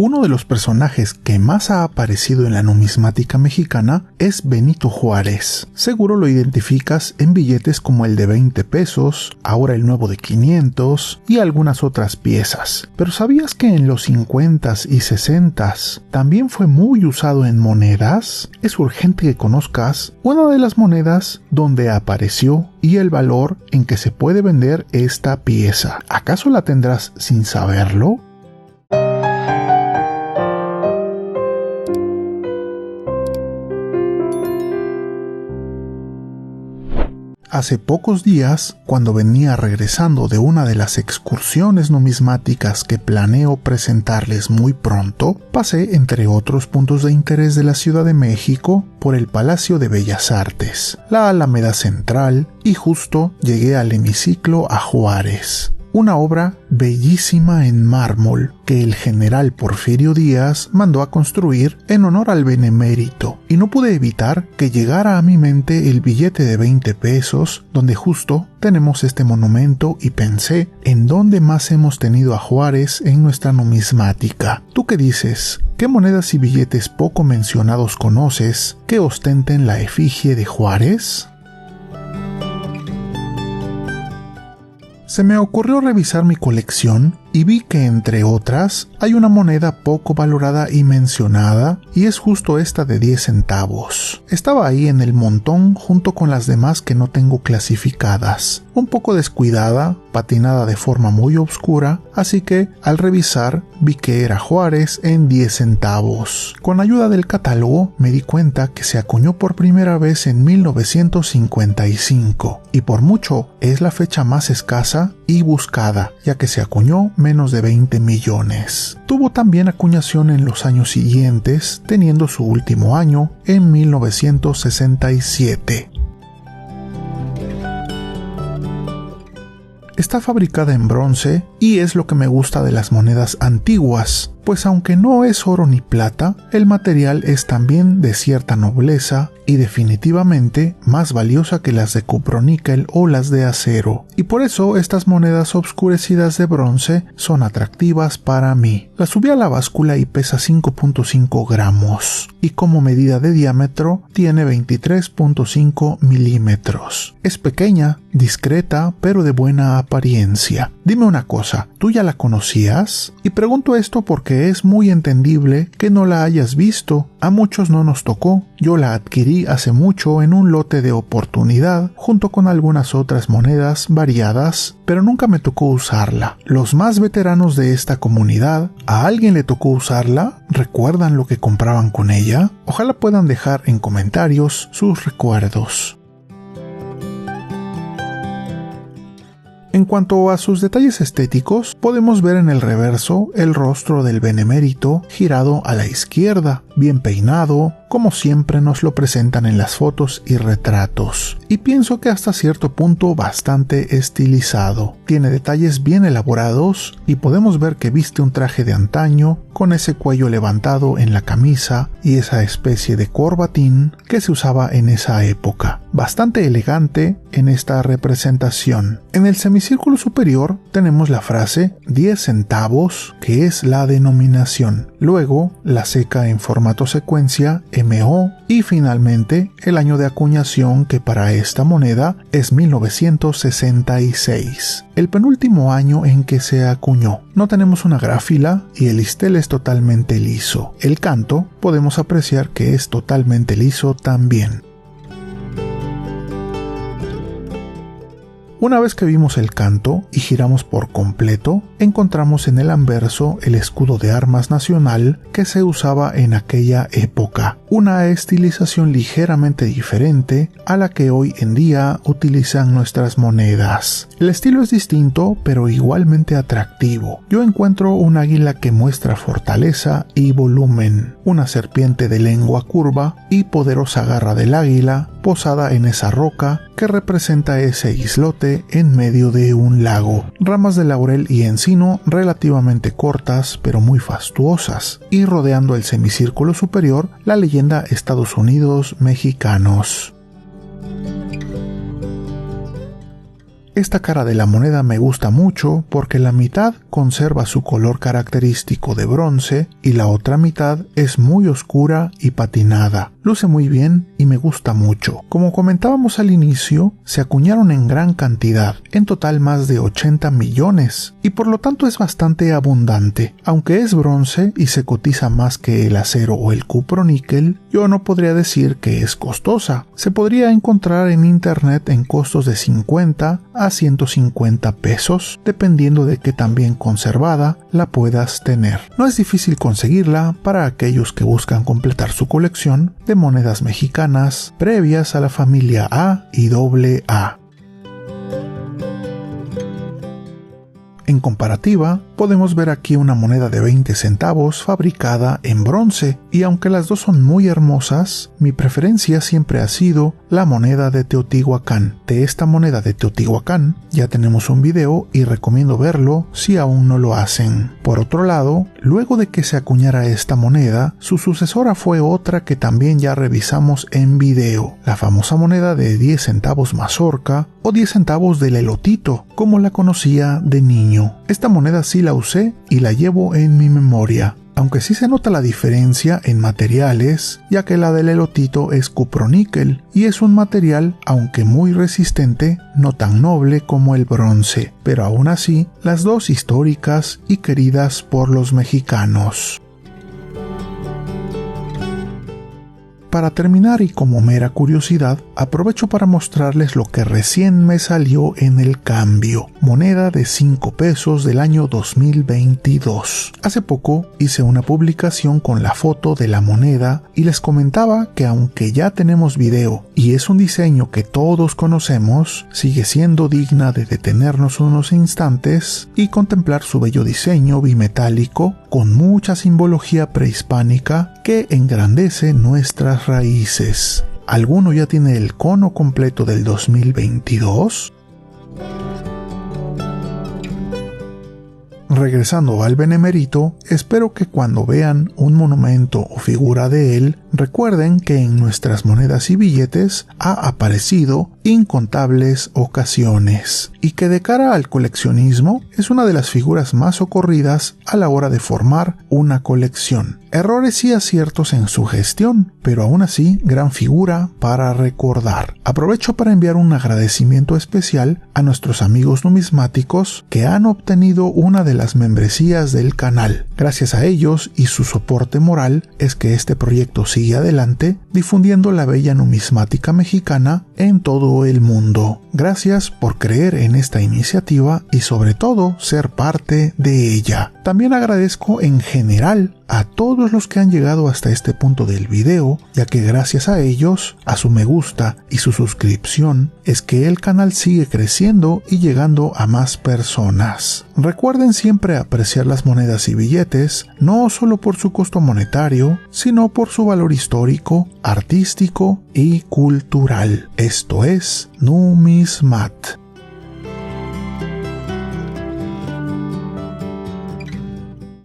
Uno de los personajes que más ha aparecido en la numismática mexicana es Benito Juárez. Seguro lo identificas en billetes como el de 20 pesos, ahora el nuevo de 500 y algunas otras piezas. Pero ¿sabías que en los 50s y 60s también fue muy usado en monedas? Es urgente que conozcas una de las monedas donde apareció y el valor en que se puede vender esta pieza. ¿Acaso la tendrás sin saberlo? Hace pocos días, cuando venía regresando de una de las excursiones numismáticas que planeo presentarles muy pronto, pasé, entre otros puntos de interés de la Ciudad de México, por el Palacio de Bellas Artes, la Alameda Central, y justo llegué al hemiciclo a Juárez. Una obra bellísima en mármol que el general Porfirio Díaz mandó a construir en honor al benemérito, y no pude evitar que llegara a mi mente el billete de 20 pesos donde justo tenemos este monumento, y pensé en dónde más hemos tenido a Juárez en nuestra numismática. ¿Tú qué dices? ¿Qué monedas y billetes poco mencionados conoces que ostenten la efigie de Juárez? Se me ocurrió revisar mi colección y vi que, entre otras, hay una moneda poco valorada y mencionada, y es justo esta de 10 centavos. Estaba ahí en el montón junto con las demás que no tengo clasificadas. Un poco descuidada, patinada de forma muy oscura, así que al revisar vi que era Juárez en 10 centavos. Con ayuda del catálogo me di cuenta que se acuñó por primera vez en 1955, y por mucho es la fecha más escasa y buscada, ya que se acuñó menos de 20 millones. Tuvo también acuñación en los años siguientes, teniendo su último año en 1967. Está fabricada en bronce y es lo que me gusta de las monedas antiguas, pues aunque no es oro ni plata, el material es también de cierta nobleza y definitivamente más valiosa que las de cuproníquel o las de acero. Y por eso estas monedas obscurecidas de bronce son atractivas para mí. La subí a la báscula y pesa 5.5 gramos, y como medida de diámetro tiene 23.5 milímetros. Es pequeña, discreta, pero de buena apariencia. Dime una cosa, ¿tú ya la conocías? Y pregunto esto porque es muy entendible que no la hayas visto. A muchos no nos tocó. Yo la adquirí hace mucho en un lote de oportunidad, junto con algunas otras monedas variadas, pero nunca me tocó usarla. Los más veteranos de esta comunidad, ¿a alguien le tocó usarla? ¿Recuerdan lo que compraban con ella? Ojalá puedan dejar en comentarios sus recuerdos. En cuanto a sus detalles estéticos, podemos ver en el reverso el rostro del benemérito girado a la izquierda, bien peinado, como siempre nos lo presentan en las fotos y retratos, y pienso que hasta cierto punto bastante estilizado. Tiene detalles bien elaborados y podemos ver que viste un traje de antaño con ese cuello levantado en la camisa y esa especie de corbatín que se usaba en esa época. Bastante elegante en esta representación. En el semicírculo superior tenemos la frase 10 centavos, que es la denominación. Luego la seca en formato secuencia MO, y finalmente el año de acuñación, que para esta moneda es 1966, el penúltimo año en que se acuñó. No tenemos una gráfila y el listel es totalmente liso. El canto podemos apreciar que es totalmente liso también. Una vez que vimos el canto y giramos por completo, encontramos en el anverso el escudo de armas nacional que se usaba en aquella época, una estilización ligeramente diferente a la que hoy en día utilizan nuestras monedas. El estilo es distinto, pero igualmente atractivo. Yo encuentro un águila que muestra fortaleza y volumen, una serpiente de lengua curva y poderosa garra del águila posada en esa roca que representa ese islote en medio de un lago, ramas de laurel y encino relativamente cortas pero muy fastuosas, y rodeando el semicírculo superior la leyenda Estados Unidos mexicanos. Esta cara de la moneda me gusta mucho porque la mitad conserva su color característico de bronce y la otra mitad es muy oscura y patinada. Luce muy bien y me gusta mucho. Como comentábamos al inicio, se acuñaron en gran cantidad, en total más de 80 millones, y por lo tanto es bastante abundante. Aunque es bronce y se cotiza más que el acero o el cuproníquel, yo no podría decir que es costosa. Se podría encontrar en internet en costos de 50 a 150 pesos, dependiendo de qué tan bien conservada la puedas tener. No es difícil conseguirla para aquellos que buscan completar su colección de monedas mexicanas previas a la familia A y AA. En comparativa, podemos ver aquí una moneda de 20 centavos fabricada en bronce, y aunque las dos son muy hermosas, mi preferencia siempre ha sido la moneda de Teotihuacán. De esta moneda de Teotihuacán ya tenemos un video y recomiendo verlo si aún no lo hacen. Por otro lado, luego de que se acuñara esta moneda, su sucesora fue otra que también ya revisamos en video, la famosa moneda de 10 centavos mazorca o 10 centavos del elotito, como la conocía de niño. Esta moneda sí la usé y la llevo en mi memoria, aunque sí se nota la diferencia en materiales, ya que la del elotito es cuproníquel y es un material, aunque muy resistente, no tan noble como el bronce, pero aún así, las dos históricas y queridas por los mexicanos. Para terminar y como mera curiosidad, aprovecho para mostrarles lo que recién me salió en el cambio, moneda de 5 pesos del año 2022. Hace poco hice una publicación con la foto de la moneda y les comentaba que aunque ya tenemos video y es un diseño que todos conocemos, sigue siendo digna de detenernos unos instantes y contemplar su bello diseño bimetálico con mucha simbología prehispánica que engrandece nuestras raíces. ¿Alguno ya tiene el cono completo del 2022? Regresando al benemérito, espero que cuando vean un monumento o figura de él, recuerden que en nuestras monedas y billetes ha aparecido incontables ocasiones y que de cara al coleccionismo es una de las figuras más socorridas a la hora de formar una colección. Errores y aciertos en su gestión, pero aún así gran figura para recordar. Aprovecho para enviar un agradecimiento especial a nuestros amigos numismáticos que han obtenido una de las membresías del canal. Gracias a ellos y su soporte moral es que este proyecto sigue adelante difundiendo la bella numismática mexicana en todo el mundo. Gracias por creer en esta iniciativa y sobre todo ser parte de ella. También agradezco en general a todos los que han llegado hasta este punto del video, ya que gracias a ellos, a su me gusta y su suscripción, es que el canal sigue creciendo y llegando a más personas. Recuerden siempre apreciar las monedas y billetes, no solo por su costo monetario, sino por su valor histórico, artístico y cultural. Esto es Numismat.